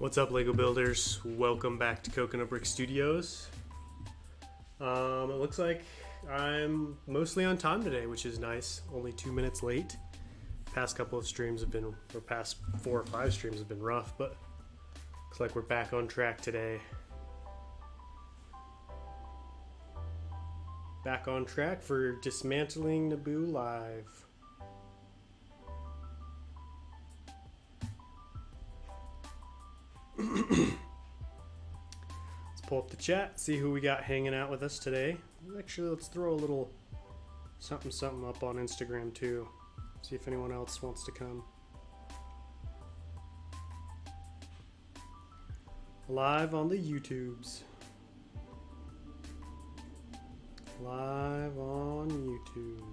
What's up, Lego builders? Welcome back to Coconut Brick Studios. It looks like I'm mostly on time today, which is nice. Only 2 minutes late. Past couple of streams have been, or past 4 or 5 streams have been rough, but looks like we're back on track today. Back on track for Dismantling Naboo Live. Let's pull up the chat, see who we got hanging out with us today. Actually, let's throw a little something up on Instagram too. See if anyone else wants to come. Live on the YouTubes. Live on YouTube.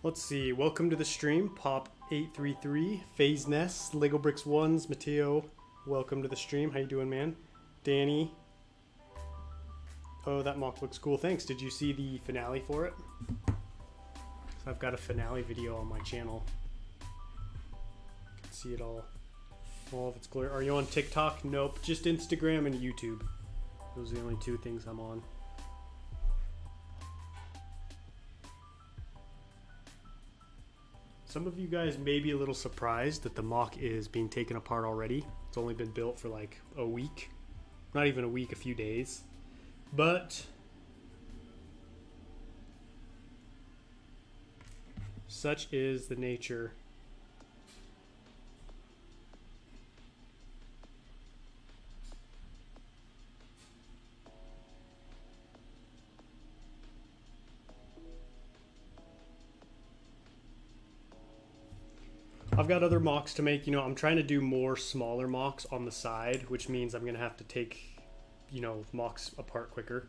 Let's see. Welcome to the stream, Pop833, Phase Nest, Lego Bricks Ones, Mateo. Welcome to the stream. How you doing, man? Danny. Oh, that mock looks cool. Thanks. Did you see the finale for it? So I've got a finale video on my channel. You can see it all of its glory. Are you on TikTok? Nope. Just Instagram and YouTube. Those are the only 2 things I'm on. Some of you guys may be a little surprised that the MOC is being taken apart already. It's only been built for like a week. Not even a week, a few days. But such is the nature. I've got other MOCs to make. You know, I'm trying to do more smaller MOCs on the side, which means I'm going to have to take, you know, MOCs apart quicker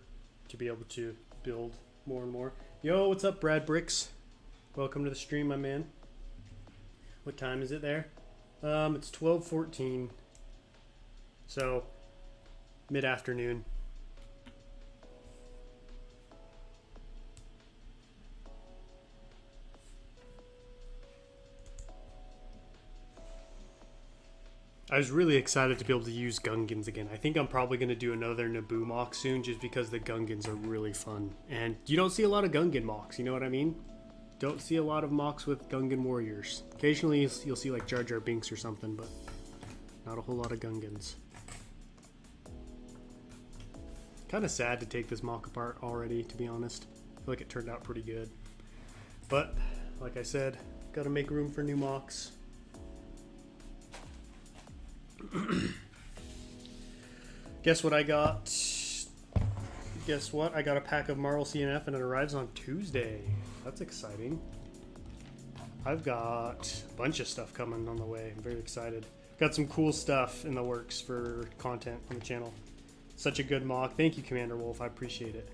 to be able to build more and more. Yo, what's up, Brad Bricks? Welcome to the stream, my man. What time is it there? It's 12:14. So, mid-afternoon. I was really excited to be able to use Gungans again. I think I'm probably going to do another Naboo MOC soon just because the Gungans are really fun. And you don't see a lot of Gungan MOCs, you know what I mean? Don't see a lot of MOCs with Gungan warriors. Occasionally you'll see like Jar Jar Binks or something, but not a whole lot of Gungans. Kind of sad to take this MOC apart already, to be honest. I feel like it turned out pretty good. But, like I said, gotta make room for new MOCs. Guess what I got? Guess what? I got a pack of Marvel CNF and it arrives on Tuesday. That's exciting. I've got a bunch of stuff coming on the way. I'm very excited. Got some cool stuff in the works for content on the channel. Such a good MOC. Thank you, Commander Wolf. I appreciate it.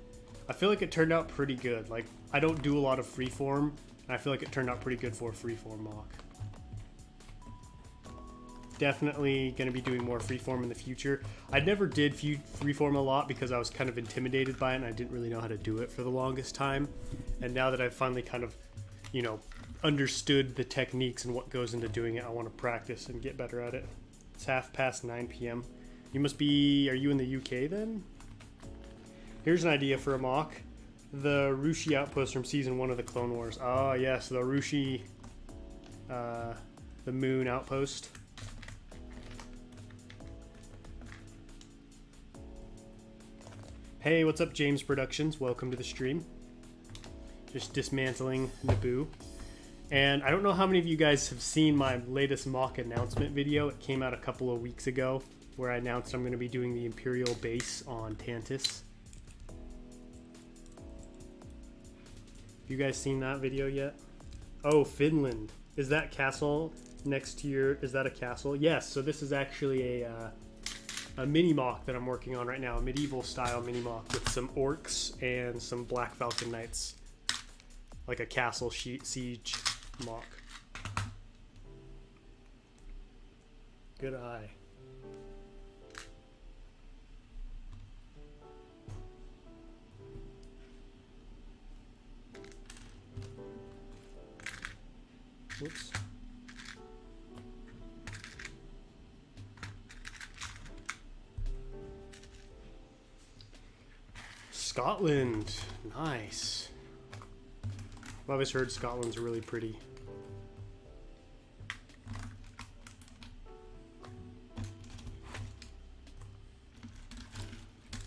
I feel like it turned out pretty good. Like, I don't do a lot of freeform, and I feel like it turned out pretty good for a freeform MOC. Definitely going to be doing more freeform in the future. I never did freeform a lot because I was kind of intimidated by it and I didn't really know how to do it for the longest time. And now that I've finally kind of, you know, understood the techniques and what goes into doing it, I want to practice and get better at it. It's 9:30 p.m. You must be, are you in the UK then? Here's an idea for a MOC. The Rushi outpost from season 1 of the Clone Wars. Oh yes, the Rushi, the moon outpost. Hey, what's up, James Productions? Welcome to the stream. Just dismantling Naboo. And I don't know how many of you guys have seen my latest MOC announcement video. It came out a couple of weeks ago where I announced I'm going to be doing the Imperial base on Tantus. Have you guys seen that video yet? Oh, Finland. Is that castle next to your... Is that a castle? Yes, so this is actually a mini MOC that I'm working on right now, a medieval style mini MOC with some orcs and some Black Falcon Knights, like a castle siege MOC. Good eye. Whoops. Scotland. Nice. I've always heard Scotland's really pretty.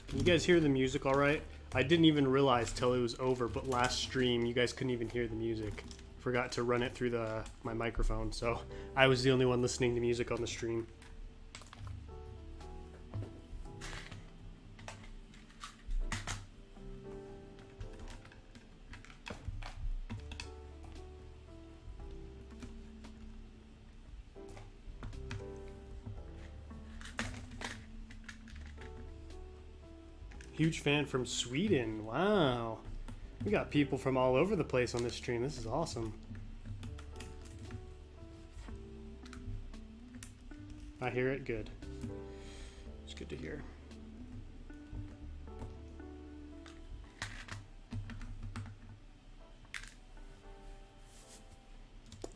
Can you guys hear the music all right? I didn't even realize till it was over, but last stream you guys couldn't even hear the music. Forgot to run it through my microphone, so I was the only one listening to music on the stream. Huge fan from Sweden. Wow. We got people from all over the place on this stream. This is awesome. I hear it. Good. It's good to hear.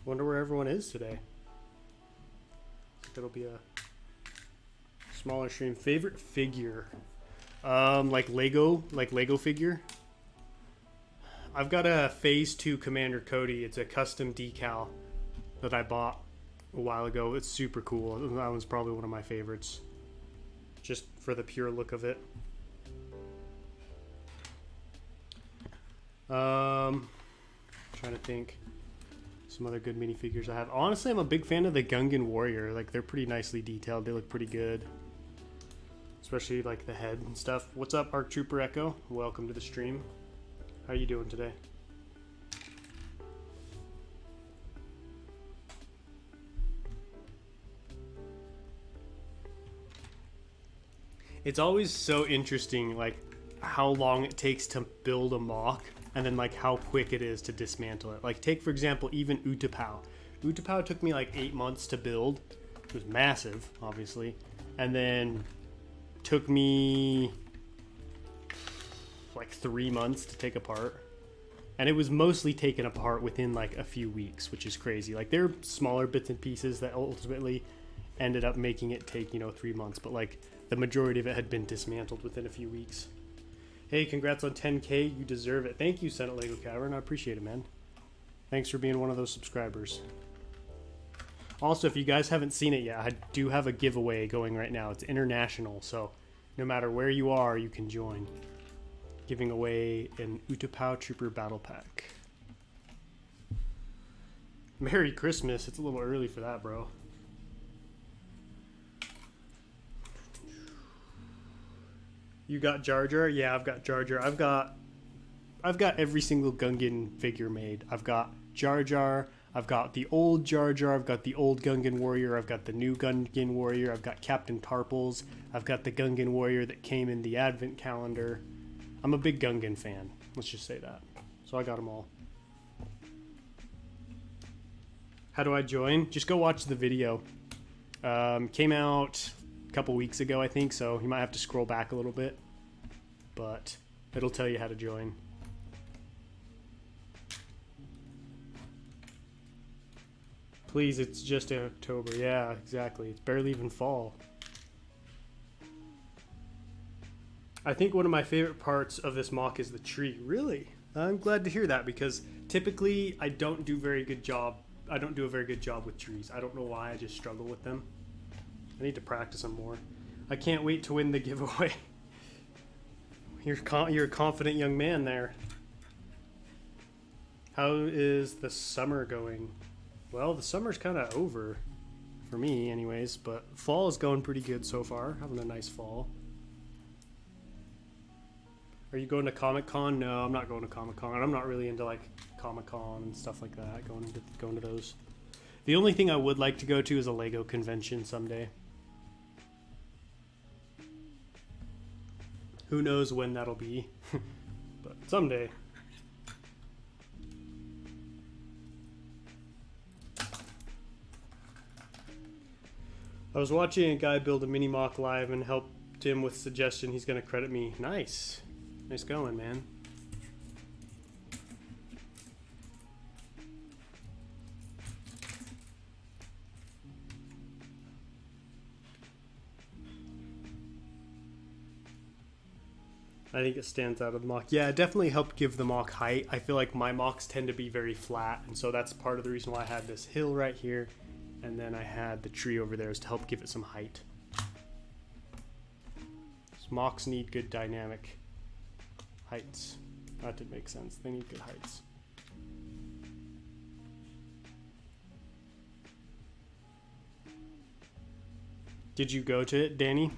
Wonder where everyone is today. It'll be a smaller stream. Favorite figure? Like Lego figure. I've got a Phase 2 Commander Cody. It's a custom decal that I bought a while ago. It's super cool. That one's probably one of my favorites, just for the pure look of it. Trying to think some other good minifigures I have. Honestly, I'm a big fan of the Gungan Warrior. Like, they're pretty nicely detailed. They look pretty good. Especially like the head and stuff. What's up, Arc Trooper Echo? Welcome to the stream. How you doing today? It's always so interesting, like how long it takes to build a MOC, and then like how quick it is to dismantle it. Like take for example even Utapau. Utapau took me like 8 months to build. It was massive, obviously, and then took me like 3 months to take apart, and it was mostly taken apart within like a few weeks, which is crazy. Like they're smaller bits and pieces that ultimately ended up making it take 3 months, but like the majority of it had been dismantled within a few weeks. Hey, congrats on 10K. You deserve it. Thank you, Senate Lego Cavern. I appreciate it, man. Thanks for being one of those subscribers. Also, if you guys haven't seen it yet, I do have a giveaway going right now. It's international, so no matter where you are, you can join. Giving away an Utapau Trooper Battle Pack. Merry Christmas. It's a little early for that, bro. You got Jar Jar? Yeah, I've got Jar Jar. I've got every single Gungan figure made. I've got Jar Jar. I've got the old Jar Jar, I've got the old Gungan Warrior, I've got the new Gungan Warrior, I've got Captain Tarples, I've got the Gungan Warrior that came in the Advent calendar. I'm a big Gungan fan, let's just say that. So I got them all. How do I join? Just go watch the video. Came out a couple weeks ago, I think, so you might have to scroll back a little bit, but it'll tell you how to join. Please, it's just October. Yeah, exactly. It's barely even fall. I think one of my favorite parts of this MOC is the tree. Really? I'm glad to hear that, because typically I don't do a very good job with trees. I don't know why, I just struggle with them. I need to practice them more. I can't wait to win the giveaway. You're a confident young man there. How is the summer going? Well, the summer's kind of over for me anyways, but fall is going pretty good so far. Having a nice fall. Are you going to Comic-Con? No, I'm not going to Comic-Con. I'm not really into like Comic-Con and stuff like that, going to those. The only thing I would like to go to is a Lego convention someday. Who knows when that'll be, but someday. I was watching a guy build a mini MOC live and helped him with suggestion. He's going to credit me. Nice. Nice going, man. I think it stands out of the MOC. Yeah, it definitely helped give the MOC height. I feel like my MOCs tend to be very flat, and so that's part of the reason why I had this hill right here, and then I had the tree over there is to help give it some height. So MOCs need good dynamic heights. That did make sense. They need good heights. Did you go to it, Danny?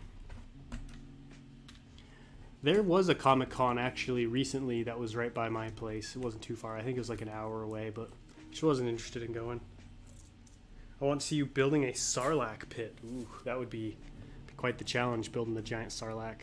There was a Comic-Con actually recently that was right by my place. It wasn't too far. I think it was like an hour away, but just wasn't interested in going. I want to see you building a Sarlacc pit. Ooh, that would be quite the challenge, building the giant Sarlacc.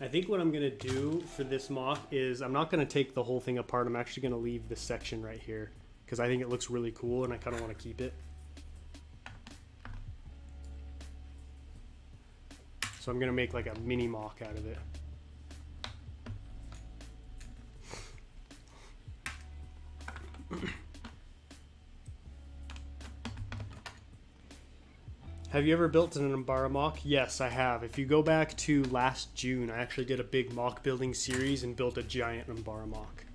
I think what I'm going to do for this MOC is I'm not going to take the whole thing apart. I'm actually going to leave this section right here because I think it looks really cool and I kind of want to keep it. So I'm going to make like a mini MOC out of it. Have you ever built an Umbara MOC? Yes, I have. If you go back to last June, I actually did a big MOC building series and built a giant Umbara MOC.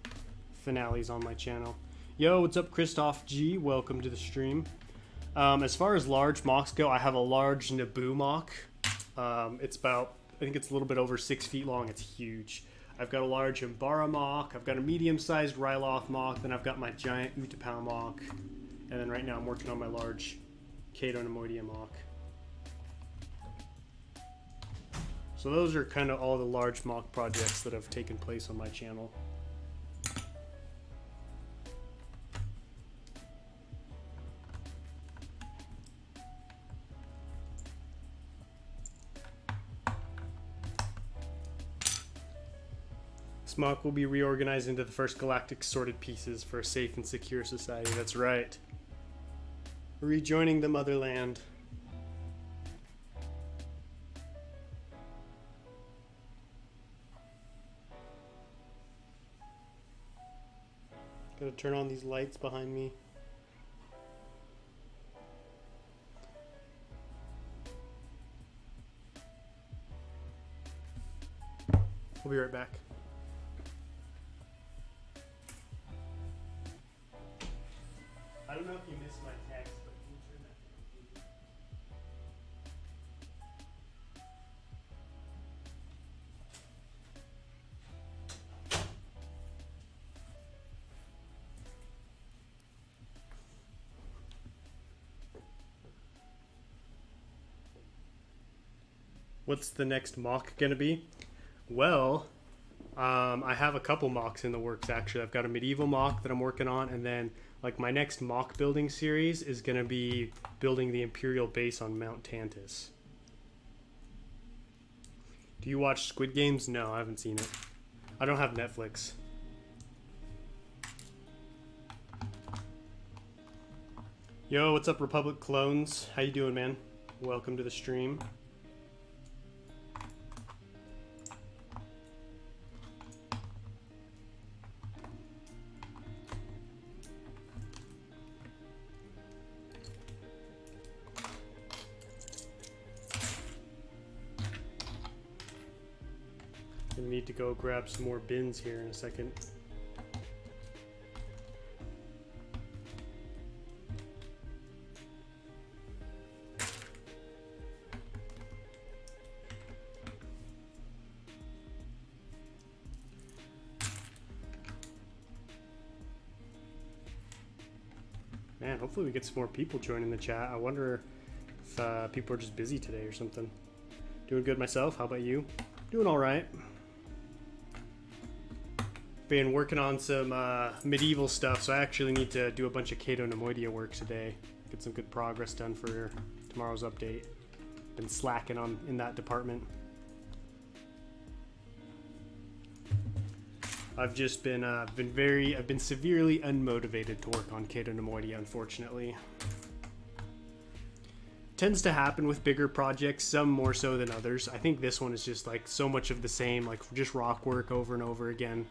Finale's on my channel. Yo, what's up, Christoph G? Welcome to the stream. As far as large MOCs go, I have a large Naboo MOC. It's about, I think it's a little bit over 6 feet long. It's huge. I've got a large Umbara MOC. I've got a medium-sized Ryloth MOC. Then I've got my giant Utapau MOC. And then right now I'm working on my large Cato Nemoidia MOC. So those are kind of all the large MOC projects that have taken place on my channel. This MOC will be reorganized into the first galactic sorted pieces for a safe and secure society. That's right. Rejoining the motherland. Gotta turn on these lights behind me. We'll be right back. I don't know if you missed my text, but can you turn that down, please? What's the next MOC gonna be? Well, I have a couple MOCs in the works actually. I've got a medieval MOC that I'm working on, and then like my next MOC building series is gonna be building the Imperial base on Mount Tantus. Do you watch Squid Games? No, I haven't seen it. I don't have Netflix. Yo, what's up, Republic Clones? How you doing, man? Welcome to the stream. Gonna need to go grab some more bins here in a second. Man, hopefully we get some more people joining the chat. I wonder if people are just busy today or something. Doing good myself. How about you? Doing all right. Been working on some medieval stuff, so I actually need to do a bunch of Cato Nemoidia work today. Get some good progress done for tomorrow's update. Been slacking on in that department. I've just been I've been severely unmotivated to work on Cato Nemoidia, unfortunately. tends to happen with bigger projects, some more so than others. I think this one is just like so much of the same, like just rock work over and over again.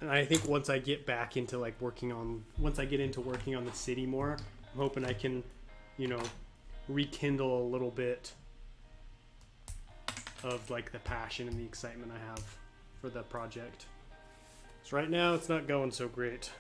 And I think once I get back into like once I get into working on the city more, I'm hoping I can, you know, rekindle a little bit of like the passion and the excitement I have for the project. So right now it's not going so great.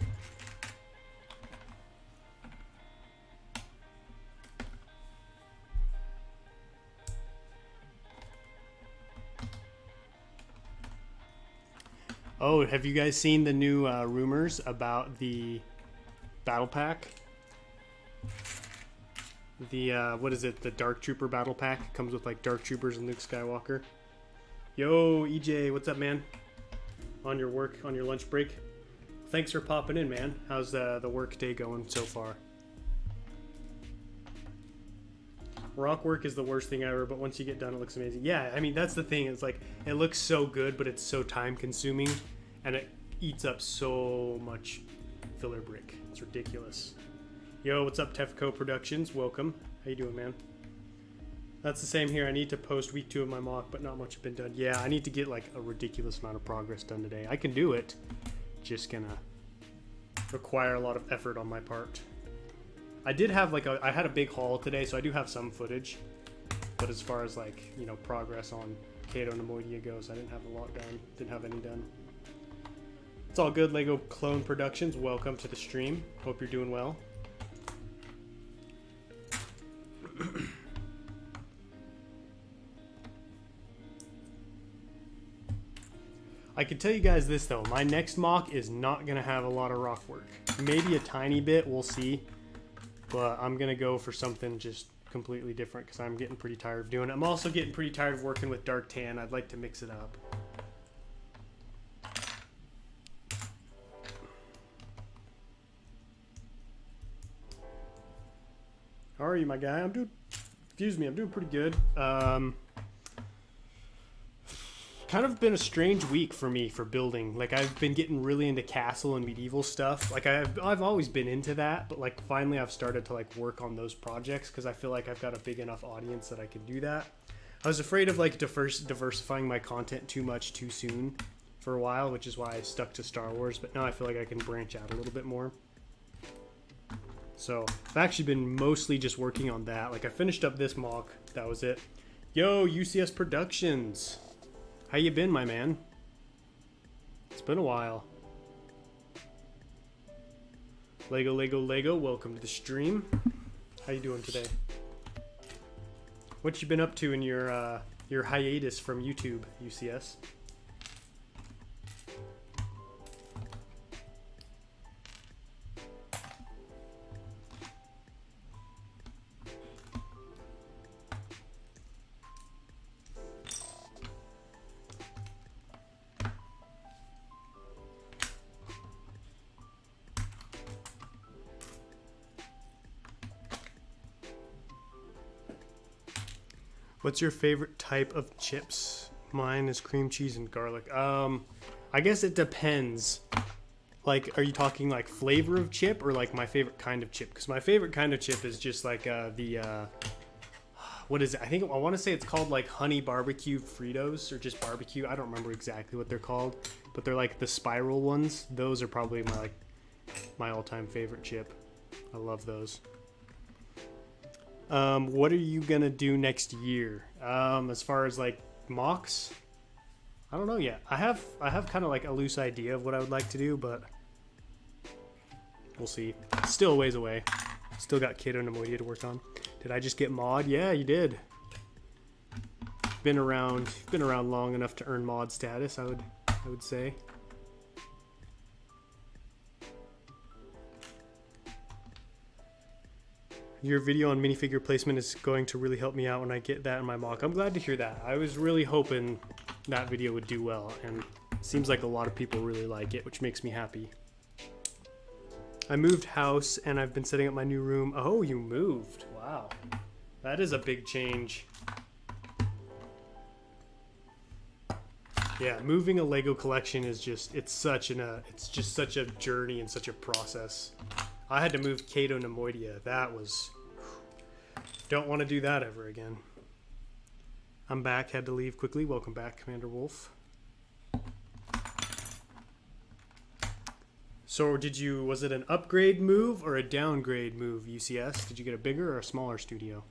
Oh, have you guys seen the new rumors about the battle pack? The, what is it? The Dark Trooper battle pack. It comes with like Dark Troopers and Luke Skywalker. Yo, EJ, what's up, man? On your lunch break? Thanks for popping in, man. How's the work day going so far? Rock work is the worst thing ever, but once you get done, it looks amazing. Yeah, I mean, that's the thing. It's like, it looks so good, but it's so time consuming, and it eats up so much filler brick. It's ridiculous. Yo, what's up, Tefco Productions? Welcome. How you doing, man? That's the same here. I need to post week 2 of my mock, but not much has been done. Yeah, I need to get like a ridiculous amount of progress done today. I can do it. Just gonna require a lot of effort on my part. I did have like I had a big haul today, so I do have some footage. But as far as like, you know, progress on Kato Nemoidia goes, I didn't have a lot done. Didn't have any done. It's all good, Lego Clone Productions. Welcome to the stream. Hope you're doing well. I can tell you guys this though, my next mock is not gonna have a lot of rock work. Maybe a tiny bit, we'll see. But I'm gonna go for something just completely different because I'm getting pretty tired of doing it. I'm also getting pretty tired of working with dark tan. I'd like to mix it up. How are you, my guy? I'm doing pretty good. Kind of been a strange week for me for building. Like, I've been getting really into castle and medieval stuff. Like, I've always been into that, but like finally I've started to like work on those projects because I feel like I've got a big enough audience that I can do that. I was afraid of like diversifying my content too much too soon for a while, which is why I stuck to Star Wars, but now I feel like I can branch out a little bit more. So I've actually been mostly just working on that. Like, I finished up this mock, that was it. Yo, UCS Productions. How you been, my man? It's been a while. Lego, welcome to the stream. How you doing today? What you been up to in your hiatus from YouTube, UCS? What's your favorite type of chips? Mine is cream cheese and garlic. I guess it depends. Like, are you talking like flavor of chip or like my favorite kind of chip? Because my favorite kind of chip is just like what is it? I want to say it's called like honey barbecue Fritos or just barbecue. I don't remember exactly what they're called, but they're like the spiral ones. Those are probably my all-time favorite chip. I love those. What are you gonna do next year? As far as like MOCs, I don't know yet. I have kind of like a loose idea of what I would like to do, but we'll see. Still a ways away. Still got Kato Nemoidia to work on. Did I just get mod? Yeah, you did. Been around long enough to earn mod status, I would say. Your video on minifigure placement is going to really help me out when I get that in my mock. I'm glad to hear that. I was really hoping that video would do well, and it seems like a lot of people really like it, which makes me happy. I moved house, and I've been setting up my new room. Oh, you moved. Wow. That is a big change. Yeah, moving a Lego collection is just, it's just such a journey and such a process. I had to move Kato Nemoidia. That was Don't want to do that ever again. I'm back. Had to leave quickly. Welcome back, Commander Wolf. So was it an upgrade move or a downgrade move, UCS? Did you get a bigger or a smaller studio?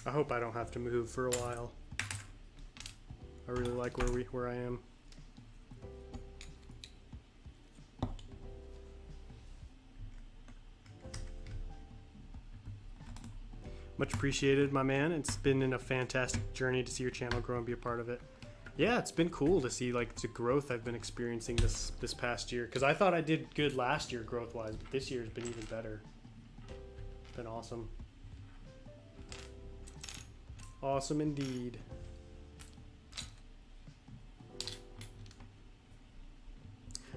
I hope I don't have to move for a while. I really like where I am. Much appreciated, my man. It's been a fantastic journey to see your channel grow and be a part of it. Yeah, it's been cool to see like the growth I've been experiencing this past year. Because I thought I did good last year growth-wise, but this year's been even better. It's been awesome. Awesome indeed.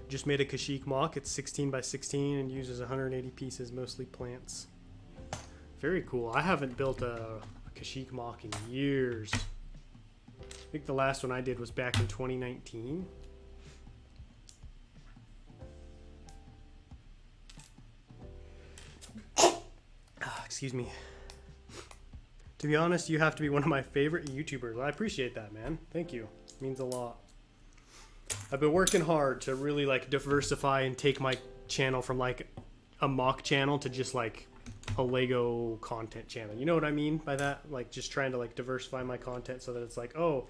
Just made a Kashyyyk MOC. It's 16 by 16 and uses 180 pieces, mostly plants. Very cool. I haven't built a Kashyyyk MOC in years. I think the last one I did was back in 2019. Excuse me. To be honest, you have to be one of my favorite YouTubers. I appreciate that, man. Thank you. It means a lot. I've been working hard to really like diversify and take my channel from like a MOC channel to just like a Lego content channel. You know what I mean by that? Like just trying to like diversify my content so that it's like, oh,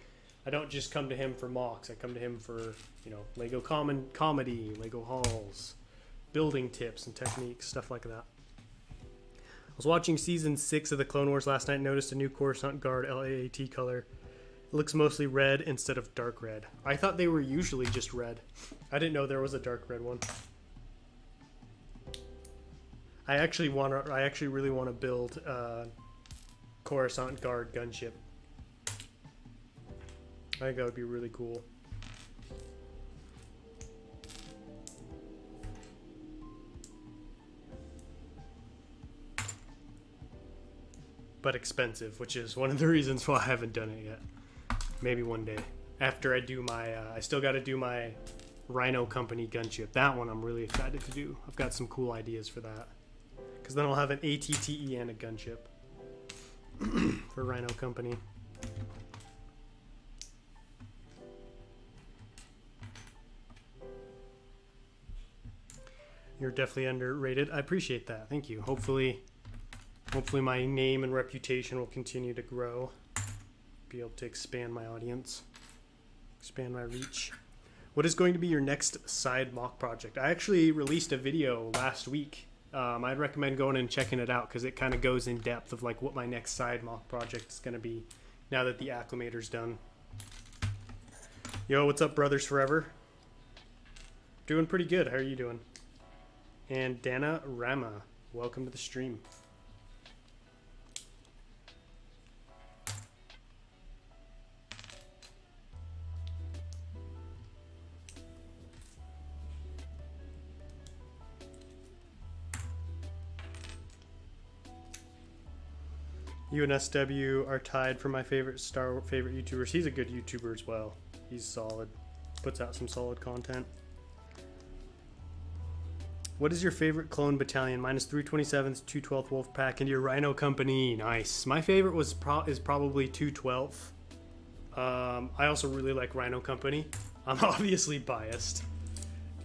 I don't just come to him for MOCs. I come to him for, you know, Lego comedy, Lego hauls, building tips and techniques, stuff like that. I was watching season 6 of the Clone Wars last night and noticed a new Coruscant Guard LAAT color. It looks mostly red instead of dark red. I thought they were usually just red. I didn't know there was a dark red one. I actually really want to build Coruscant Guard gunship. I think that would be really cool. But expensive, which is one of the reasons why I haven't done it yet. Maybe one day. After I do my, I still got to do my Rhino Company gunship. That one I'm really excited to do. I've got some cool ideas for that. Because then I'll have an ATTE and a gunship for Rhino Company. You're definitely underrated. I appreciate that. Thank you. Hopefully my name and reputation will continue to grow. Be able to expand my audience, expand my reach. What is going to be your next side MOC project? I actually released a video last week. I'd recommend going and checking it out because it kind of goes in depth of like what my next side MOC project is going to be now that the acclimator's done. Yo, what's up, brothers forever? Doing pretty good. How are you doing? And Dana Rama, welcome to the stream. You and SW are tied for my favorite YouTubers. He's a good YouTuber as well. He's solid. Puts out some solid content. What is your favorite clone battalion? Mine is 327th, 212th Wolfpack, and your Rhino Company. Nice. My favorite is probably 212th. I also really like Rhino Company. I'm obviously biased,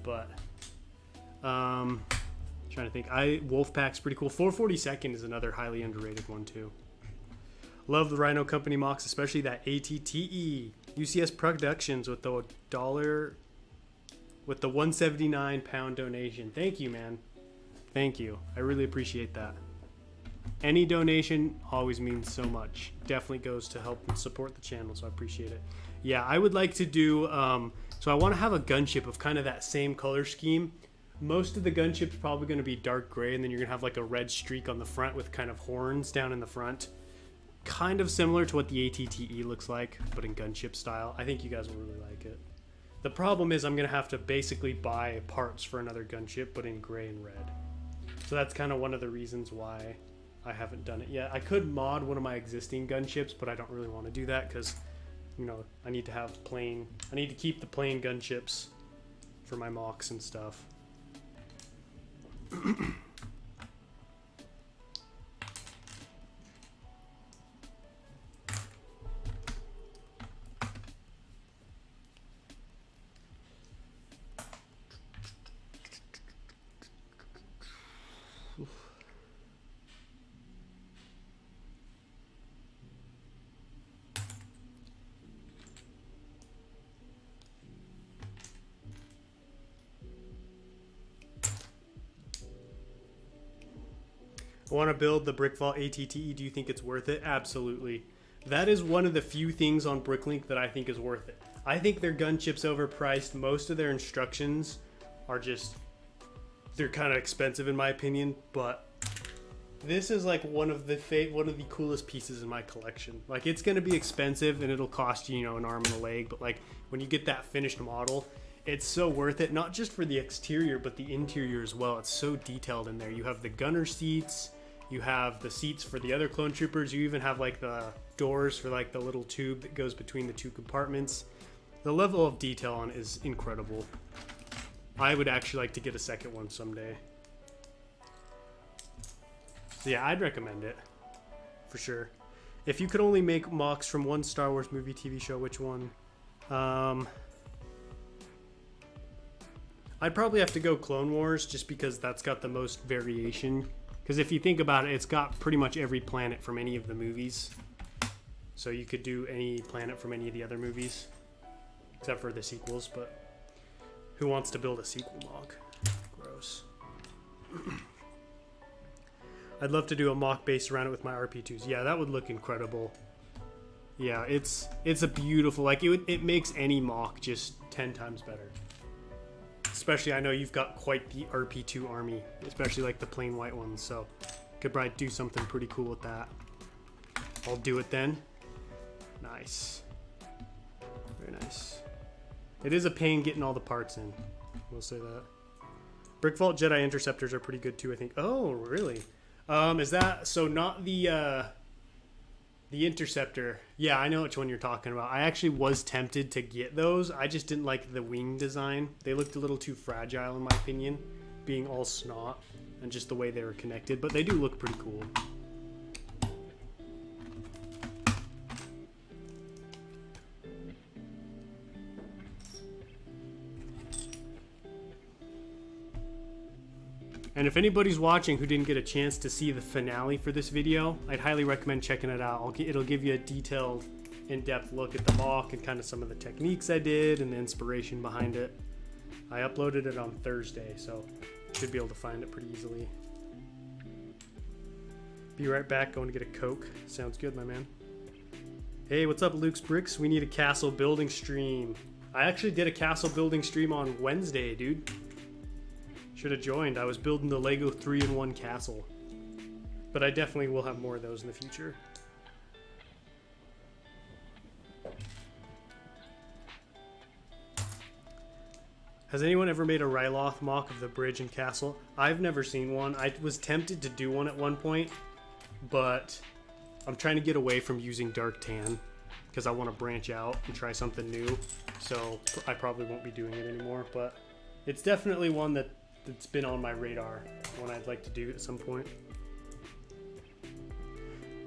but trying to think. Wolfpack's pretty cool. 442nd is another highly underrated one too. Love the Rhino Company MOCs, especially that ATTE. UCS Productions with the £179 donation. Thank you, man. Thank you. I really appreciate that. Any donation always means so much. Definitely goes to help and support the channel, so I appreciate it. Yeah, I would like to do, so I want to have a gunship of kind of that same color scheme. Most of the gunship's probably going to be dark gray, and then you're going to have like a red streak on the front with kind of horns down in the front. Kind of similar to what the ATTE looks like, but in gunship style. I think you guys will really like it. The problem is I'm going to have to basically buy parts for another gunship, but in gray and red. So that's kind of one of the reasons why I haven't done it yet. I could mod one of my existing gunships, but I don't really want to do that because, you know, I need to have plain. I need to keep the plain gunships for my MOCs and stuff. I want to build the Brick Vault ATTE. Do you think it's worth it? Absolutely. That is one of the few things on Bricklink that I think is worth it. I think their gunship's overpriced. Most of their instructions are just, they're kind of expensive in my opinion, but this is like one of the coolest pieces in my collection. Like, it's going to be expensive and it'll cost you, you know, an arm and a leg, but like when you get that finished model, it's so worth it, not just for the exterior, but the interior as well. It's so detailed in there. You have the gunner seats, you have the seats for the other clone troopers, you even have like the doors for like the little tube that goes between the two compartments. The level of detail on it is incredible. I would actually like to get a second one someday. So yeah, I'd recommend it, for sure. If you could only make MOCs from one Star Wars movie, TV show, which one? I'd probably have to go Clone Wars, just because that's got the most variation. Because if you think about it, it's got pretty much every planet from any of the movies. So you could do any planet from any of the other movies, except for the sequels, but who wants to build a sequel MOC? Gross. I'd love to do a MOC based around it with my RP2s. Yeah, that would look incredible. Yeah, it's a beautiful, like it makes any MOC just 10 times better. Especially, I know you've got quite the RP2 army, especially like the plain white ones, so could probably do something pretty cool with that. I'll do it then. Nice. Very nice. It is a pain getting all the parts in. We'll say that. Brick Vault Jedi Interceptors are pretty good too, I think. Oh, really? Is that, so not the Interceptor? Yeah, I know which one you're talking about. I actually was tempted to get those. I just didn't like the wing design. They looked a little too fragile in my opinion, being all snot and just the way they were connected, but they do look pretty cool. And if anybody's watching who didn't get a chance to see the finale for this video, I'd highly recommend checking it out. It'll give you a detailed, in-depth look at the MOC and kind of some of the techniques I did and the inspiration behind it. I uploaded it on Thursday, so should be able to find it pretty easily. Be right back, going to get a Coke. Sounds good, my man. Hey, what's up, Luke's Bricks? We need a castle building stream. I actually did a castle building stream on Wednesday, dude. Should have joined. I was building the Lego 3-in-1 castle. But I definitely will have more of those in the future. Has anyone ever made a Ryloth MOC of the bridge and castle? I've never seen one. I was tempted to do one at one point, but I'm trying to get away from using dark tan because I want to branch out and try something new. So I probably won't be doing it anymore, but it's definitely one that's been on my radar, one I'd like to do at some point.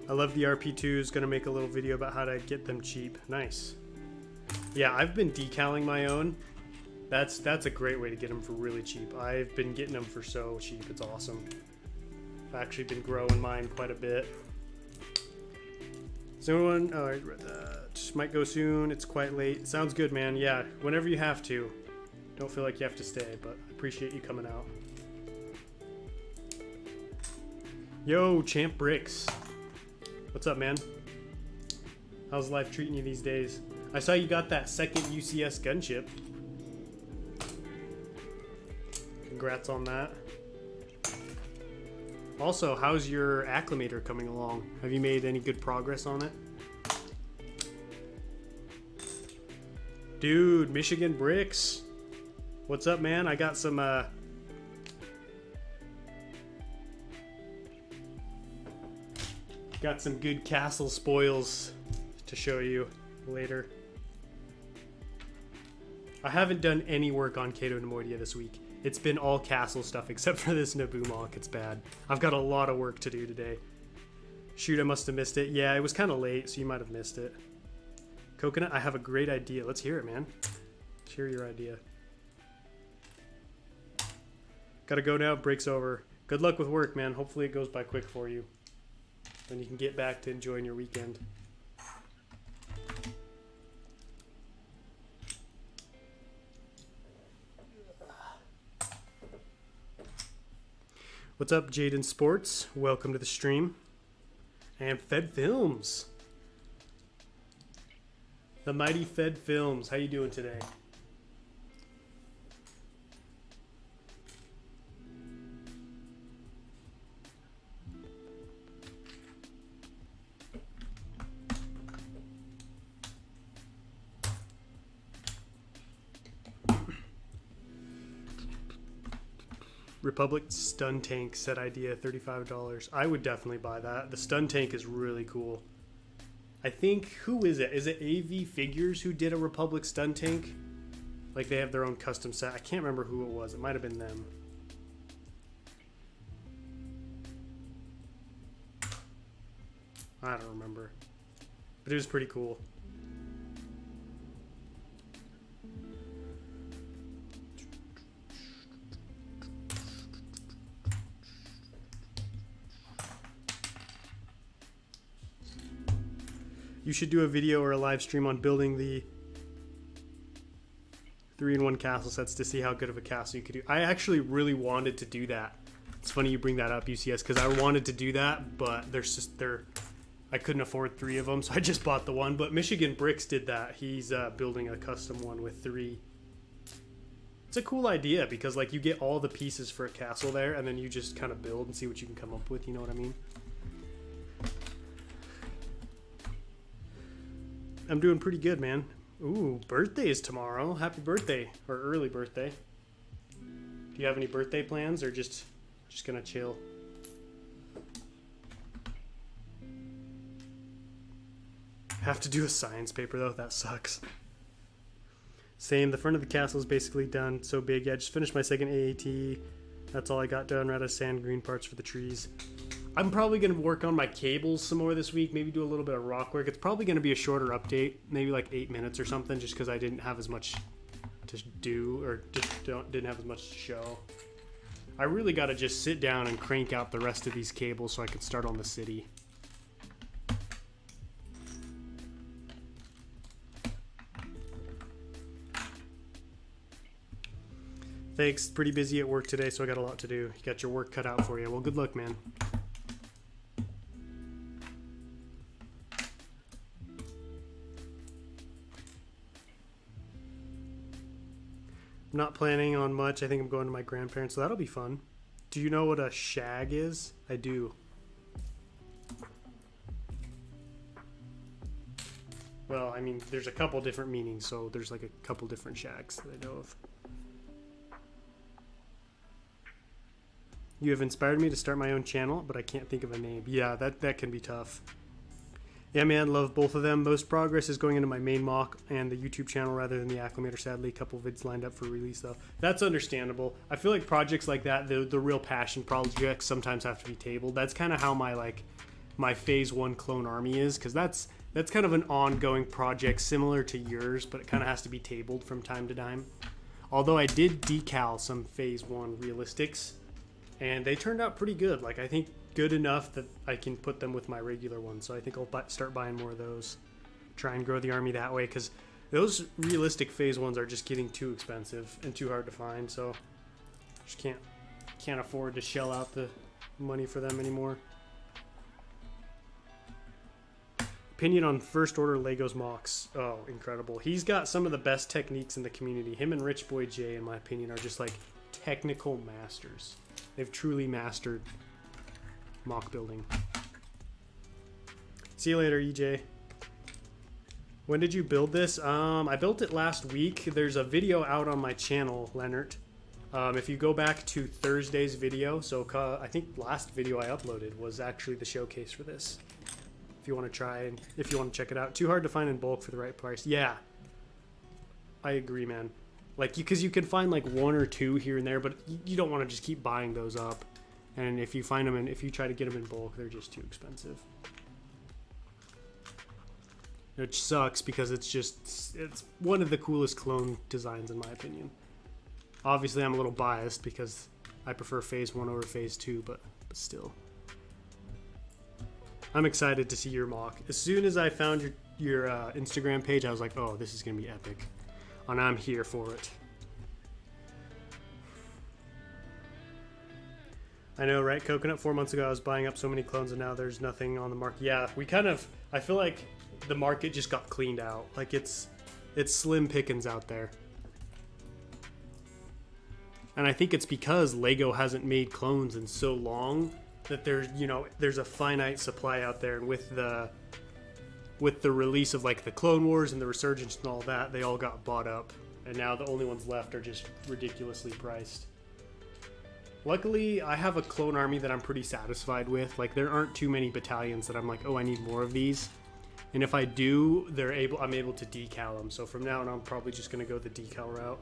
I love the RP2s. Gonna make a little video about how to get them cheap. Nice. Yeah, I've been decaling my own. That's a great way to get them for really cheap. I've been getting them for so cheap. It's awesome. I've actually been growing mine quite a bit. Is anyone? Oh, I read that. Might go soon. It's quite late. Sounds good, man. Yeah, whenever you have to. Don't feel like you have to stay, but I appreciate you coming out. Yo, Champ Bricks. What's up, man? How's life treating you these days? I saw you got that second UCS gunship. Congrats on that. Also, how's your acclimator coming along? Have you made any good progress on it? Dude, Michigan Bricks. What's up, man? I got some Got some good castle spoils to show you later. I haven't done any work on Cato Nemoidia this week. It's been all castle stuff except for this Naboo MOC. It's bad. I've got a lot of work to do today. Shoot, I must have missed it. Yeah, it was kind of late, so you might have missed it. Coconut, I have a great idea. Let's hear it, man. Let's hear your idea. Gotta go now. Break's over. Good luck with work, man. Hopefully it goes by quick for you. Then you can get back to enjoying your weekend. What's up, Jaden Sports? Welcome to the stream. And Fed Films. The mighty Fed Films. How you doing today? Republic stun tank set idea, $35. I would definitely buy that. The stun tank is really cool. I think, who is it? Is it AV Figures who did a Republic stun tank? Like they have their own custom set. I can't remember who it was. It might have been them. I don't remember. But it was pretty cool. You should do a video or a live stream on building the 3-in-1 castle sets to see how good of a castle you could do. I actually really wanted to do that. It's funny you bring that up, UCS, because I wanted to do that, but I couldn't afford 3 of them, so I just bought the one. But Michigan Bricks did that. He's building a custom one with 3. It's a cool idea because like you get all the pieces for a castle there, and then you just kind of build and see what you can come up with. You know what I mean? I'm doing pretty good, man. Ooh, birthday is tomorrow. Happy birthday, or early birthday. Do you have any birthday plans, or just gonna chill? Have to do a science paper though. That sucks. Same. The front of the castle is basically done. So big. Yeah, I just finished my second AAT. That's all I got done. Ran out of sand, green parts for the trees. I'm probably going to work on my cables some more this week, maybe do a little bit of rock work. It's probably going to be a shorter update, maybe like 8 minutes or something, just because I didn't have as much to do, or just didn't have as much to show. I really got to just sit down and crank out the rest of these cables so I can start on the city. Thanks, pretty busy at work today, so I got a lot to do. You got your work cut out for you. Well, good luck, man. I'm not planning on much. I think I'm going to my grandparents, so that'll be fun. Do you know what a shag is? I do. Well, I mean, there's a couple different meanings, so there's like a couple different shags that I know of. You have inspired me to start my own channel, but I can't think of a name. Yeah, that can be tough. Yeah, man, love both of them. Most progress is going into my main MOC and the YouTube channel rather than the Acclimator. Sadly, a couple vids lined up for release, though. That's understandable. I feel like projects like that, the real passion projects, sometimes have to be tabled. That's kind of how my Phase 1 clone army is, because that's kind of an ongoing project similar to yours, but it kind of has to be tabled from time to time. Although I did decal some Phase 1 realistics, and they turned out pretty good. Like, I think good enough that I can put them with my regular ones. So I think I'll start buying more of those. Try and grow the army that way, because those realistic Phase 1s are just getting too expensive and too hard to find. So just can't afford to shell out the money for them anymore. Opinion on First Order Legos MOCs. Oh, incredible. He's got some of the best techniques in the community. Him and Rich Boy J, in my opinion, are just like technical masters. They've truly mastered MOC building. See you later, EJ. When did you build this? I built it last week. There's a video out on my channel, Leonard. If you go back to Thursday's video, so I think last video I uploaded was actually the showcase for this. if you want to try and if you want to check it out. Too hard to find in bulk for the right price. Yeah, I agree, man. Like, because you can find like one or two here and there, but you don't want to just keep buying those up. And if you find them, if you try to get them in bulk, they're just too expensive. Which sucks because it's one of the coolest clone designs in my opinion. Obviously, I'm a little biased because I prefer Phase 1 over Phase 2, but still. I'm excited to see your MOC. As soon as I found your Instagram page, I was like, oh, this is going to be epic. And I'm here for it. I know, right? Coconut, 4 months ago, I was buying up so many clones, and now there's nothing on the market. Yeah, I feel like the market just got cleaned out. Like, it's slim pickings out there. And I think it's because Lego hasn't made clones in so long that there's a finite supply out there. And with the release of like the Clone Wars and the Resurgence and all that, they all got bought up. And now the only ones left are just ridiculously priced. Luckily, I have a clone army that I'm pretty satisfied with. Like, there aren't too many battalions that I'm like, oh, I need more of these. And if I do, I'm able to decal them. So from now on, I'm probably just going to go the decal route.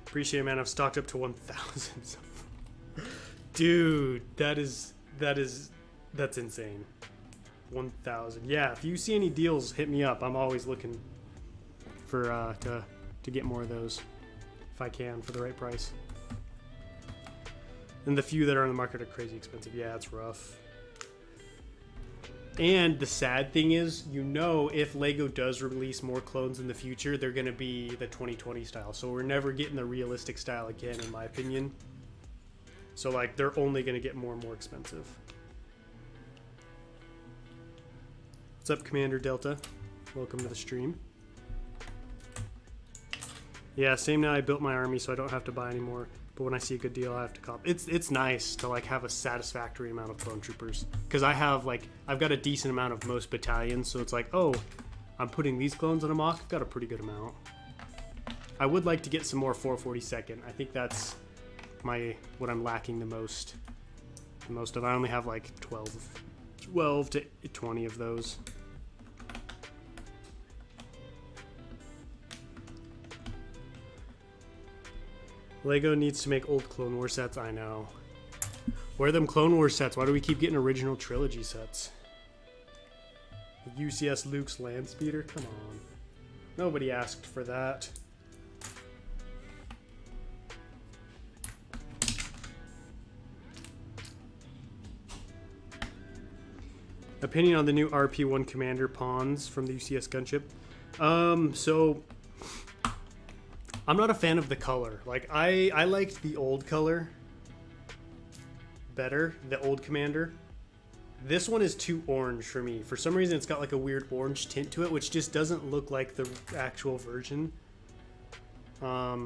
Appreciate it, man. I've stocked up to 1,000. Dude, that's insane. 1,000. Yeah, if you see any deals, hit me up. I'm always looking for to get more of those if I can for the right price. And the few that are on the market are crazy expensive. Yeah, it's rough. And the sad thing is, if Lego does release more clones in the future, they're going to be the 2020 style. So we're never getting the realistic style again, in my opinion. So, like, they're only going to get more and more expensive. What's up, Commander Delta? Welcome to the stream. Yeah, same now. I built my army, so I don't have to buy anymore. But when I see a good deal, I have to cop. It's nice to like have a satisfactory amount of clone troopers, because I've got a decent amount of most battalions, so it's like, oh, I'm putting these clones on a MOC. I've got a pretty good amount. I would like to get some more 442nd. I think that's what I'm lacking the most. I only have like 12 to 20 of those. Lego needs to make old Clone War sets. I know. Where are them Clone War sets? Why do we keep getting original trilogy sets? UCS Luke's land speeder? Come on. Nobody asked for that. Opinion on the new RP1 Commander pawns from the UCS gunship? So I'm not a fan of the color. Like, I liked the old color better, the old Commander. This one is too orange for me. For some reason, it's got like a weird orange tint to it, which just doesn't look like the actual version. I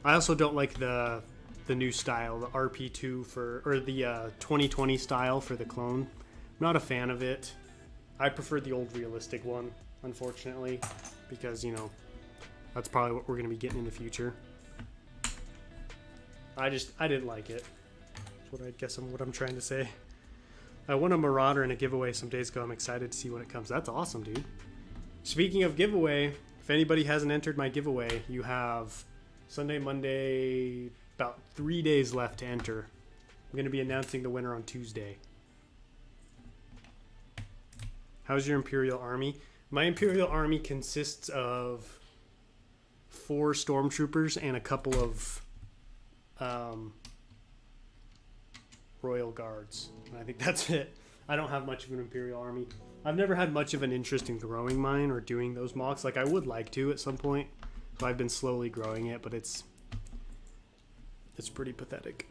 also don't like the new style, the RP2 or the 2020 style for the clone. I'm not a fan of it. I prefer the old realistic one, unfortunately, because, that's probably what we're going to be getting in the future. I didn't like it. That's what I'm trying to say. I won a Marauder in a giveaway some days ago. I'm excited to see when it comes. That's awesome, dude. Speaking of giveaway, if anybody hasn't entered my giveaway, you have Sunday, Monday, about 3 days left to enter. I'm going to be announcing the winner on Tuesday. How's your Imperial Army? My Imperial Army consists of 4 Stormtroopers and a couple of Royal Guards. And I think that's it. I don't have much of an Imperial Army. I've never had much of an interest in growing mine or doing those MOCs. Like, I would like to at some point. So I've been slowly growing it, but it's pretty pathetic.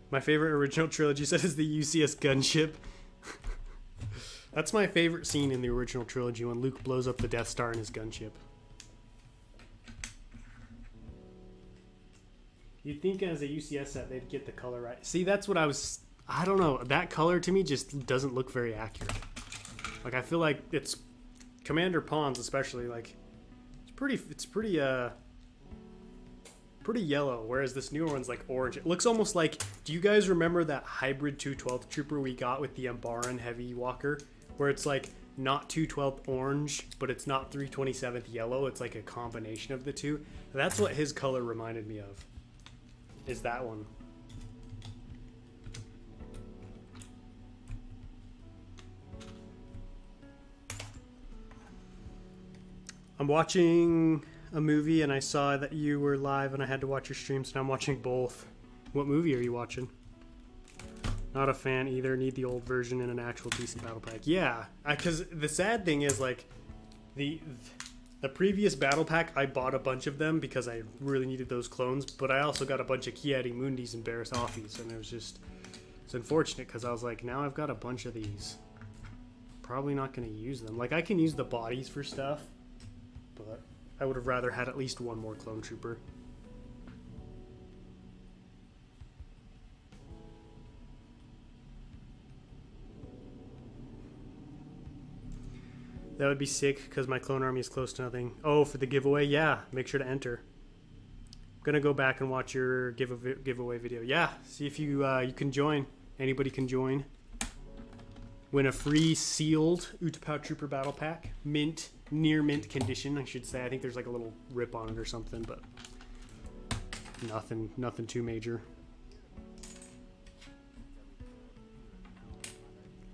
My favorite original trilogy set is the UCS gunship. That's my favorite scene in the original trilogy, when Luke blows up the Death Star in his gunship. You'd think as a UCS set they'd get the color right. See, that's what I don't know. That color to me just doesn't look very accurate. Like, I feel like it's Commander Pawns especially, like, it's pretty pretty yellow, whereas this newer one's like orange. It looks almost like, do you guys remember that hybrid 212 trooper we got with the Ambaran heavy walker, where it's like not 212 orange, but it's not 327th yellow, it's like a combination of the two? That's what his color reminded me of, is that one. I'm watching a movie and I saw that you were live and I had to watch your streams, and I'm watching both. What movie are you watching? Not a fan either. Need the old version and an actual decent battle pack. Yeah, because the sad thing is, like, the previous battle pack, I bought a bunch of them because I really needed those clones, but I also got a bunch of Ki-Adi-Mundis and Barris Offis, and it was just, it's unfortunate because I was like, now I've got a bunch of these. Probably not going to use them. Like, I can use the bodies for stuff, but I would have rather had at least one more clone trooper. That would be sick because my clone army is close to nothing. Oh, for the giveaway? Yeah, make sure to enter. I'm going to go back and watch your giveaway video. Yeah, see if you you can join. Anybody can join. Win a free sealed Utapau Trooper battle pack. Mint, near mint condition, I should say. I think there's like a little rip on it or something, but nothing too major.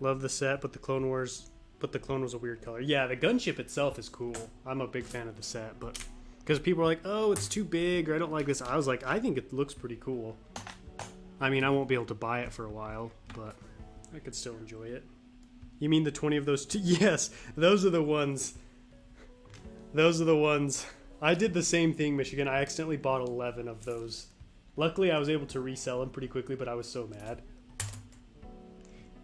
Love the set, but the Clone Wars... But the clone was a weird color. Yeah, the gunship itself is cool. I'm a big fan of the set, but because people are like, oh, it's too big, or I don't like this. I was like, I think it looks pretty cool. I mean, I won't be able to buy it for a while, but I could still enjoy it. You mean the 20 of those two? Yes, those are the ones. Those are the ones. I did the same thing, Michigan. I accidentally bought 11 of those. Luckily, I was able to resell them pretty quickly, but I was so mad.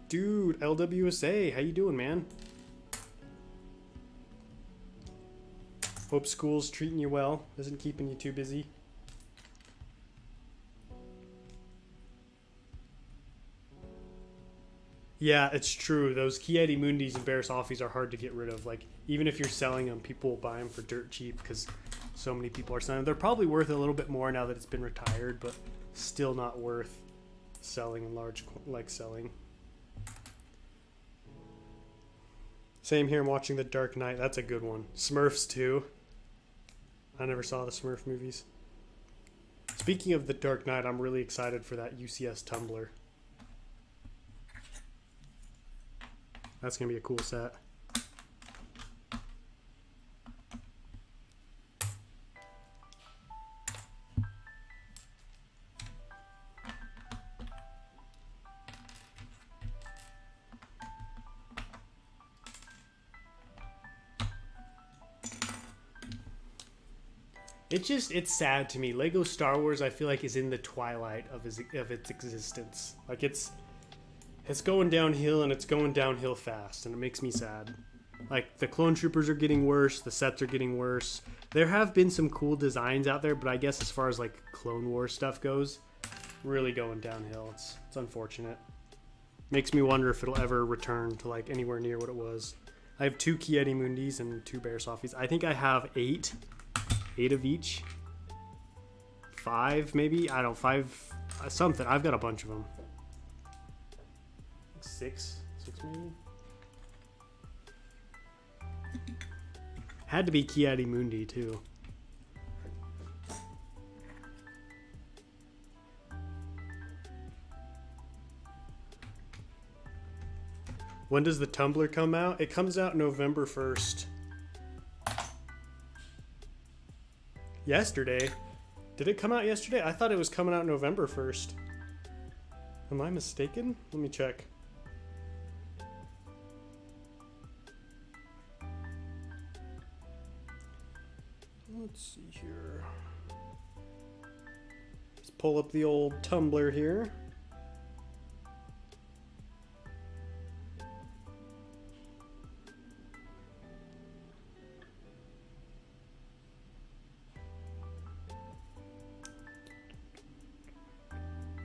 Dude, LWSA, how you doing, man? Hope school's treating you well. Isn't keeping you too busy. Yeah, it's true. Those Ki-Adi-Mundis and Barris Offis are hard to get rid of. Like, even if you're selling them, people will buy them for dirt cheap because so many people are selling them. They're probably worth a little bit more now that it's been retired, but still not worth selling in large, like selling. Same here, I'm watching The Dark Knight. That's a good one. Smurfs too. I never saw the Smurf movies. Speaking of The Dark Knight, I'm really excited for that UCS tumbler. That's going to be a cool set. It's sad to me. Lego Star Wars, I feel like, is in the twilight of its existence. Like, it's going downhill, and it's going downhill fast, and it makes me sad. Like, the clone troopers are getting worse, the sets are getting worse. There have been some cool designs out there, but I guess as far as, like, Clone Wars stuff goes, really going downhill. It's unfortunate. Makes me wonder if it'll ever return to, like, anywhere near what it was. I have 2 Ki-Adi-Mundis and 2 Barris Offis. I think I have 8 of each. 5 maybe? I don't know, 5 something. I've got a bunch of them. 6 maybe? Had to be Ki-Adi-Mundi too. When does the tumbler come out? It comes out November 1st. Yesterday? Did it come out yesterday? I thought it was coming out November 1st. Am I mistaken? Let me check. Let's see here. Let's pull up the old tumbler here.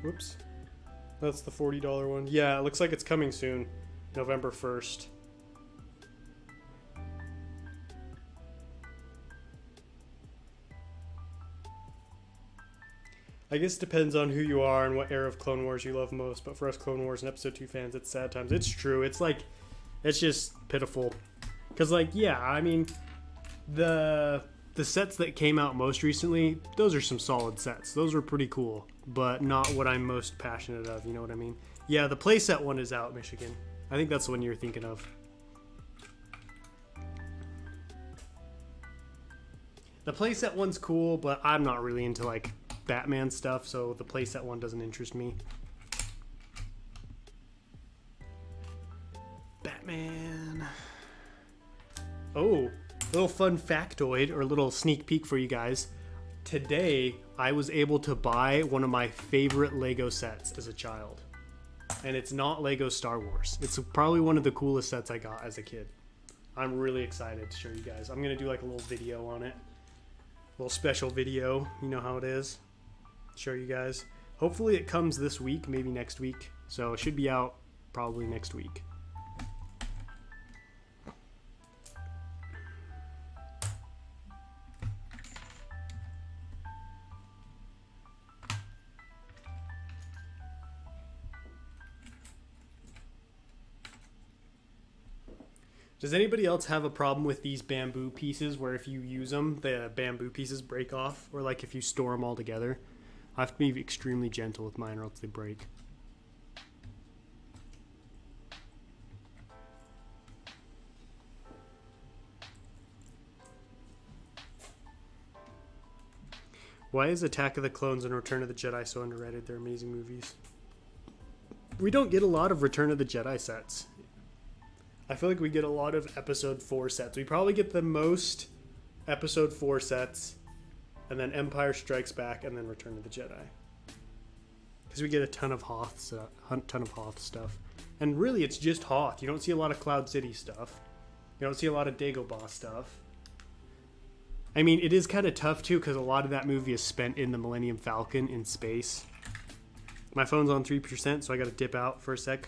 Whoops. That's the $40 one. Yeah, it looks like it's coming soon. November 1st. I guess it depends on who you are and what era of Clone Wars you love most. But for us Clone Wars and Episode 2 fans, it's sad times. It's true. It's like, it's just pitiful. Because, like, yeah, I mean, the sets that came out most recently, those are some solid sets. Those were pretty cool, but not what I'm most passionate of, you know what I mean? Yeah, the playset one is out, Michigan. I think that's the one you're thinking of. The playset one's cool, but I'm not really into, like, Batman stuff, so the playset one doesn't interest me. Batman. Oh, little fun factoid or little sneak peek for you guys. Today, I was able to buy one of my favorite Lego sets as a child. And it's not Lego Star Wars. It's probably one of the coolest sets I got as a kid. I'm really excited to show you guys. I'm going to do like a little video on it. A little special video. You know how it is. Show you guys. Hopefully it comes this week, maybe next week. So it should be out probably next week. Does anybody else have a problem with these bamboo pieces where if you use them, the bamboo pieces break off? Or like if you store them all together? I have to be extremely gentle with mine or else they break. Why is Attack of the Clones and Return of the Jedi so underrated? They're amazing movies. We don't get a lot of Return of the Jedi sets. I feel like we get a lot of Episode 4 sets. We probably get the most Episode 4 sets, and then Empire Strikes Back, and then Return of the Jedi. Because we get a ton of Hoth stuff. And really, it's just Hoth. You don't see a lot of Cloud City stuff. You don't see a lot of Dagobah stuff. I mean, it is kind of tough, too, because a lot of that movie is spent in the Millennium Falcon in space. My phone's on 3%, so I got to dip out for a sec.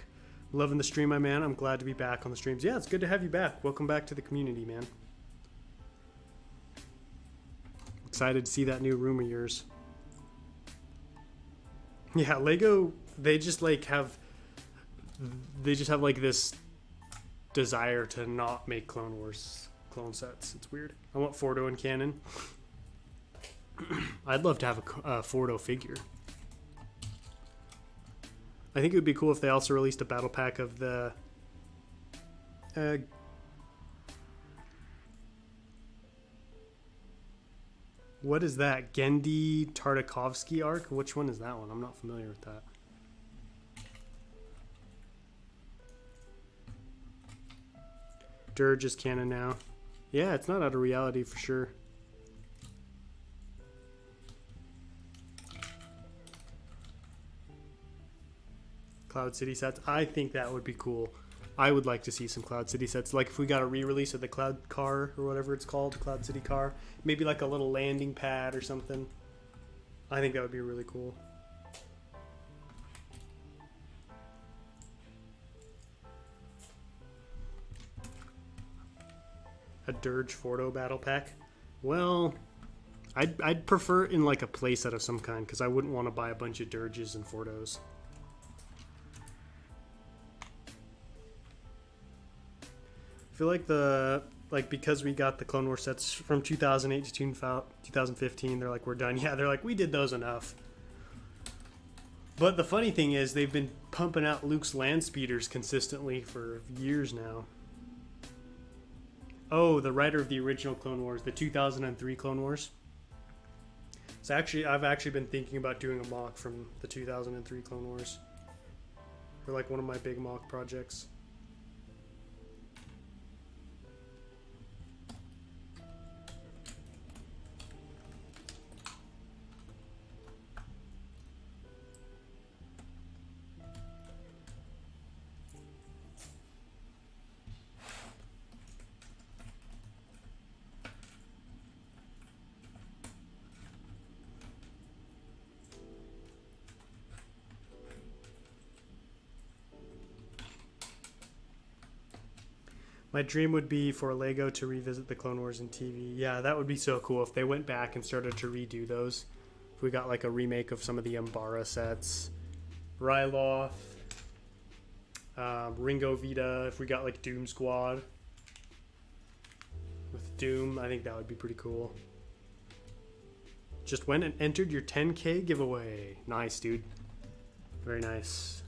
Loving the stream, my man. I'm glad to be back on the streams. Yeah, it's good to have you back. Welcome back to the community, man. Excited to see that new room of yours. Yeah, Lego, they just have like this desire to not make Clone Wars clone sets. It's weird. I want Fordo in canon. I'd love to have a Fordo figure. I think it would be cool if they also released a battle pack of the what is that? Gendy Tartakovsky arc? Which one is that one? I'm not familiar with that. Dirge is canon now. Yeah, it's not out of reality for sure. Cloud City sets. I think that would be cool. I would like to see some Cloud City sets. Like if we got a re-release of the Cloud Car or whatever it's called, the Cloud City Car. Maybe like a little landing pad or something. I think that would be really cool. A Dirge Fordo battle pack. Well, I'd prefer in like a playset of some kind because I wouldn't want to buy a bunch of Dirges and Fordos. I feel like because we got the Clone Wars sets from 2008 to 2015, they're like, we're done. Yeah, they're like, we did those enough. But the funny thing is, they've been pumping out Luke's land speeders consistently for years now. Oh, the writer of the original Clone Wars, the 2003 Clone Wars. So I've actually been thinking about doing a mock from the 2003 Clone Wars. For like one of my big mock projects. My dream would be for Lego to revisit the Clone Wars in TV. Yeah, that would be so cool if they went back and started to redo those We got like a remake of some of the Umbara sets. Ryloth. Ringo Vita. If we got like Doom Squad. With Doom, I think that would be pretty cool. Just went and entered your 10K giveaway. Nice, dude. Very nice.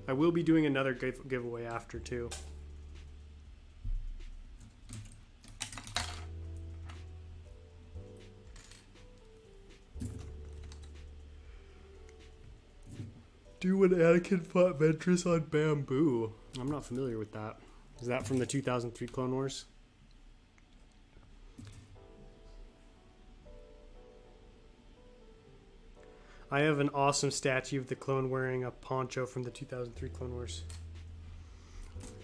I will be doing another giveaway after, too. Do when Anakin fought Ventress on bamboo. I'm not familiar with that. Is that from the 2003 Clone Wars? I have an awesome statue of the clone wearing a poncho from the 2003 Clone Wars.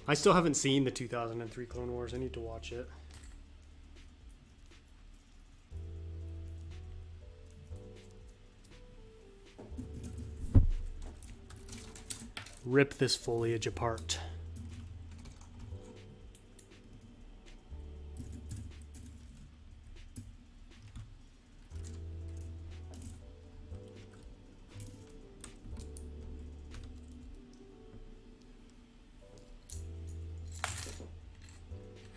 I still haven't seen the 2003 Clone Wars. I need to watch it. Rip this foliage apart.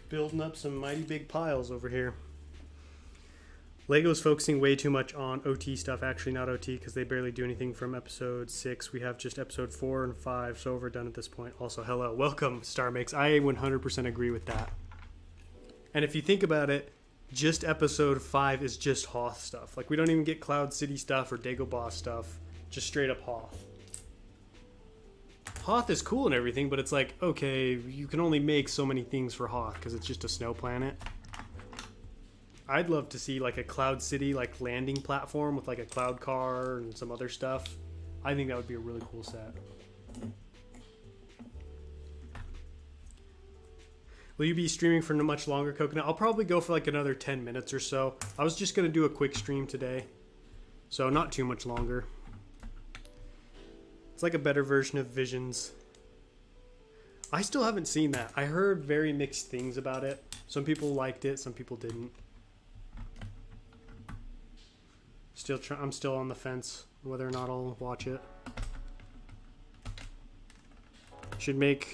Building up some mighty big piles over here. Lego's focusing way too much on OT stuff. Actually, not OT, because they barely do anything from episode 6. We have just episode 4 and 5, so overdone at this point. Also, hello. Welcome, StarMix. I 100% agree with that. And if you think about it, just episode 5 is just Hoth stuff. Like, we don't even get Cloud City stuff or Dagobah stuff. Just straight up Hoth. Hoth is cool and everything, but it's like, okay, you can only make so many things for Hoth because it's just a snow planet. I'd love to see like a Cloud City like landing platform with like a cloud car and some other stuff. I think that would be a really cool set. Will you be streaming for much longer, Coconut? I'll probably go for like another 10 minutes or so. I was just going to do a quick stream today, so not too much longer. It's like a better version of Visions. I still haven't seen that. I heard very mixed things about it. Some people liked it, some people didn't. I'm still on the fence whether or not I'll watch it.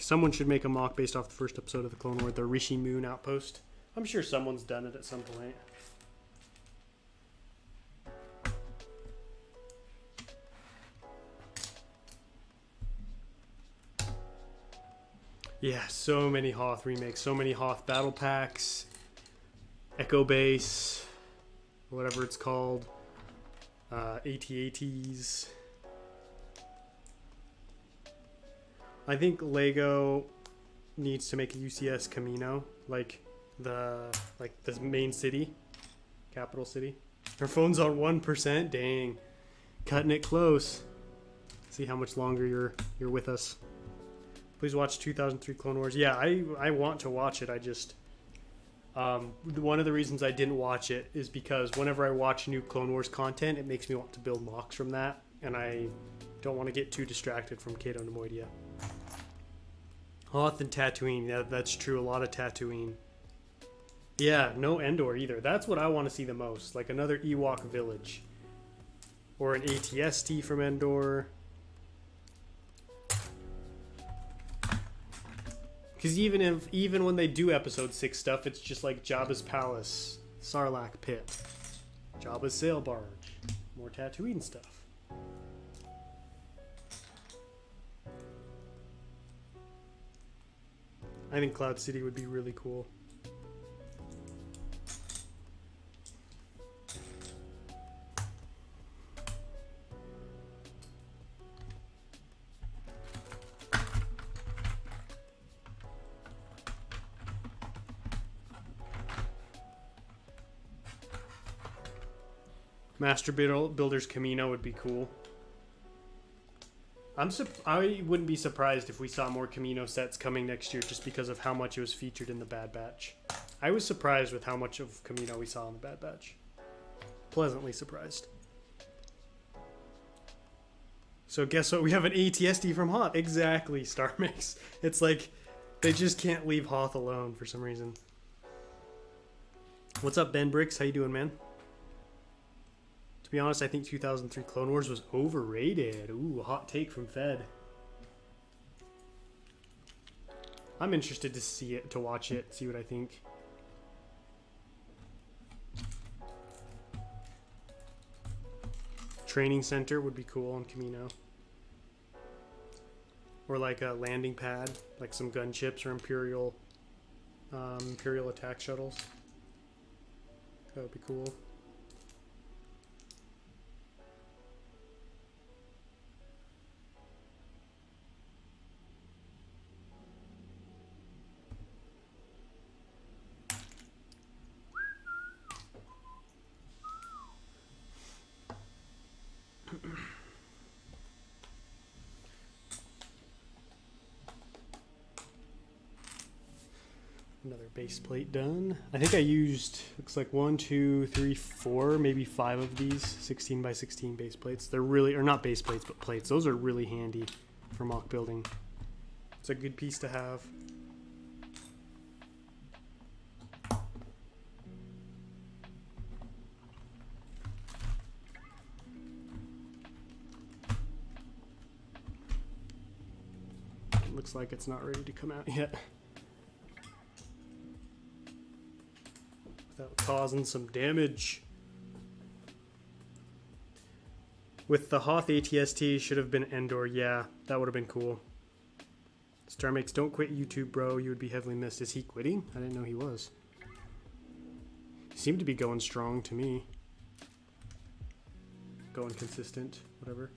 Someone should make a mock based off the first episode of the Clone Wars, the Rishi Moon Outpost. I'm sure someone's done it at some point. Yeah, so many Hoth remakes, so many Hoth battle packs, Echo Base, whatever it's called, AT-ATs. I think Lego needs to make a UCS Camino, like the main city, capital city. Her phone's on 1%. Dang, cutting it close. See how much longer you're with us. Please watch 2003 Clone Wars. Yeah, I want to watch it. I just one of the reasons I didn't watch it is because whenever I watch new Clone Wars content, it makes me want to build mocks from that, and I don't want to get too distracted from Cato Nemoidia. Hoth and Tatooine. Yeah, that's true. A lot of Tatooine. Yeah, no Endor either. That's what I want to see the most. Like another Ewok village. Or an ATST from Endor. Because even when they do episode 6 stuff, it's just like Jabba's palace, Sarlacc pit, Jabba's sail barge, more Tatooine stuff. I think Cloud City would be really cool. Master Builder's Camino would be cool. I wouldn't be surprised if we saw more Camino sets coming next year just because of how much it was featured in the Bad Batch. I was surprised with how much of Camino we saw in the Bad Batch. Pleasantly surprised. So guess what? We have an ATSD from Hoth. Exactly, StarMix. It's like they just can't leave Hoth alone for some reason. What's up, Ben Bricks? How you doing, man? be honest, I think 2003 Clone Wars was overrated. Ooh, a hot take from Fed. I'm interested to see it, to watch it, see what I think. Training center would be cool on Camino. Or like a landing pad, like some gunships or Imperial attack shuttles. That would be cool. Another base plate done. I think I used, looks like 1, 2, 3, 4, maybe 5 of these 16 by 16 base plates. They're really, or not base plates, but plates. Those are really handy for mock building. It's a good piece to have. It looks like it's not ready to come out yet. Without causing some damage. With the Hoth ATST, should have been Endor. Yeah, that would have been cool. Star Makes, don't quit YouTube, bro. You would be heavily missed. Is he quitting? I didn't know he was. He seemed to be going strong to me. Going consistent, whatever.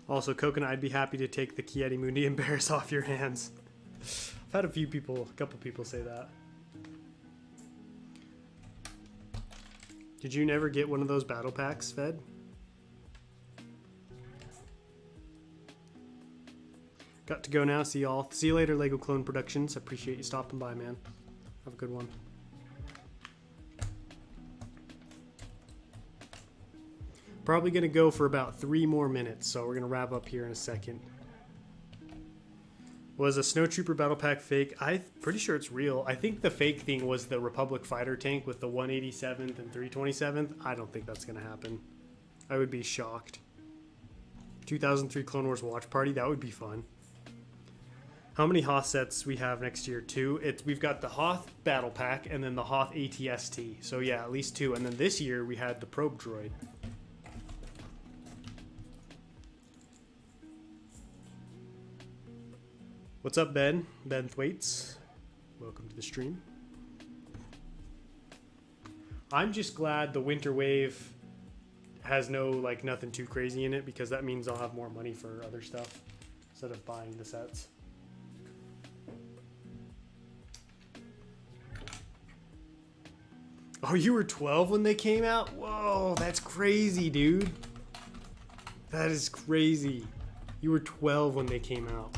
Also, Coconut, I'd be happy to take the Kieti Mundi and Barris off your hands. I've had a couple people say that. Did you never get one of those battle packs, Fed? Got to go now. See y'all. See you later, Lego Clone Productions. Appreciate you stopping by, man. Have a good one. Probably going to go for about 3 more minutes, so we're going to wrap up here in a second. Was a Snowtrooper Battle Pack fake? I'm pretty sure it's real. I think the fake thing was the Republic fighter tank with the 187th and 327th. I don't think that's going to happen. I would be shocked. 2003 Clone Wars Watch Party, that would be fun. How many Hoth sets we have next year? 2. We've got the Hoth Battle Pack and then the Hoth ATST. So yeah, at least 2. And then this year we had the Probe Droid. What's up, Ben? Ben Thwaites. Welcome to the stream. I'm just glad the Winter Wave has no, like, nothing too crazy in it, because that means I'll have more money for other stuff instead of buying the sets. Oh, you were 12 when they came out? Whoa, that's crazy, dude. That is crazy. You were 12 when they came out.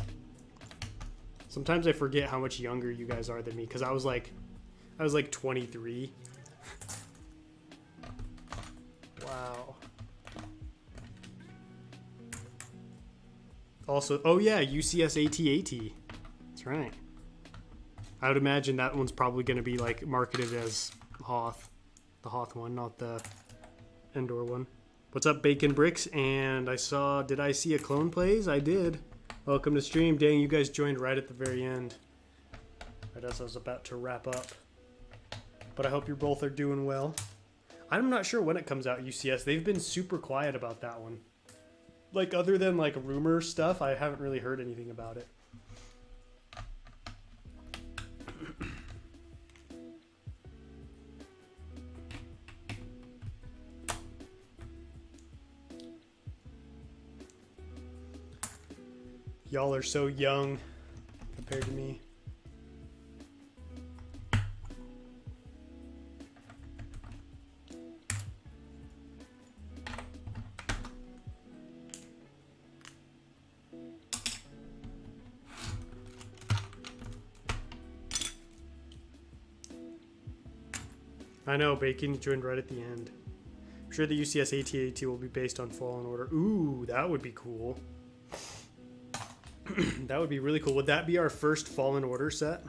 Sometimes I forget how much younger you guys are than me, because I was like 23. Wow. Also, oh yeah, UCS AT-AT. That's right. I would imagine that one's probably going to be like marketed as Hoth. The Hoth one, not the Endor one. What's up, Bacon Bricks? And did I see a clone plays? I did. Welcome to stream. Dang, you guys joined right at the very end. Right as I was about to wrap up. But I hope you both are doing well. I'm not sure when it comes out, UCS. They've been super quiet about that one. Like, other than like rumor stuff, I haven't really heard anything about it. Y'all are so young compared to me. I know, Bacon joined right at the end. I'm sure the UCS AT-AT will be based on Fallen Order. Ooh, that would be cool. That would be really cool. Would that be our first Fallen Order set?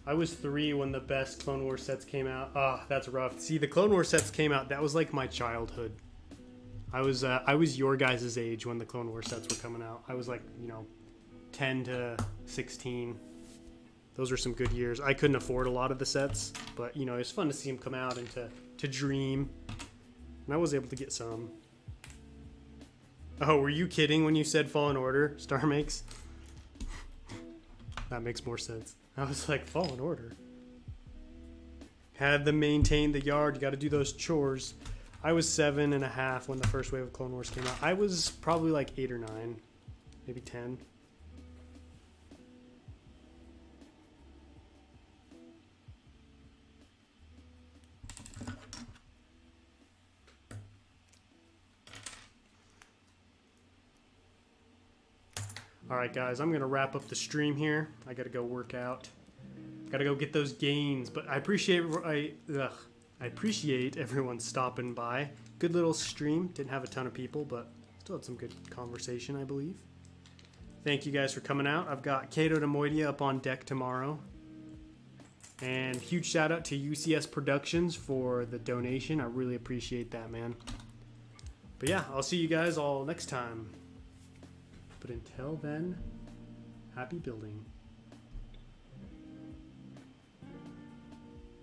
I was 3 when the best Clone Wars sets came out. Ah, that's rough. See, the Clone Wars sets came out. That was like my childhood. I was your guys' age when the Clone Wars sets were coming out. I was like, 10 to 16. Those were some good years. I couldn't afford a lot of the sets, but it was fun to see them come out and to dream. And I was able to get some. Oh, were you kidding when you said Fallen Order, Star Makes? That makes more sense. I was like, Fallen Order. Had them maintain the yard. You got to do those chores. I was 7.5 when the first wave of Clone Wars came out. I was probably like 8 or 9, maybe 10. All right, guys, I'm gonna wrap up the stream here. I gotta go work out. Gotta go get those gains. But I appreciate everyone stopping by. Good little stream. Didn't have a ton of people, but still had some good conversation, I believe. Thank you guys for coming out. I've got Kato to Moidia up on deck tomorrow. And huge shout out to UCS Productions for the donation. I really appreciate that, man. But yeah, I'll see you guys all next time. But until then, happy building.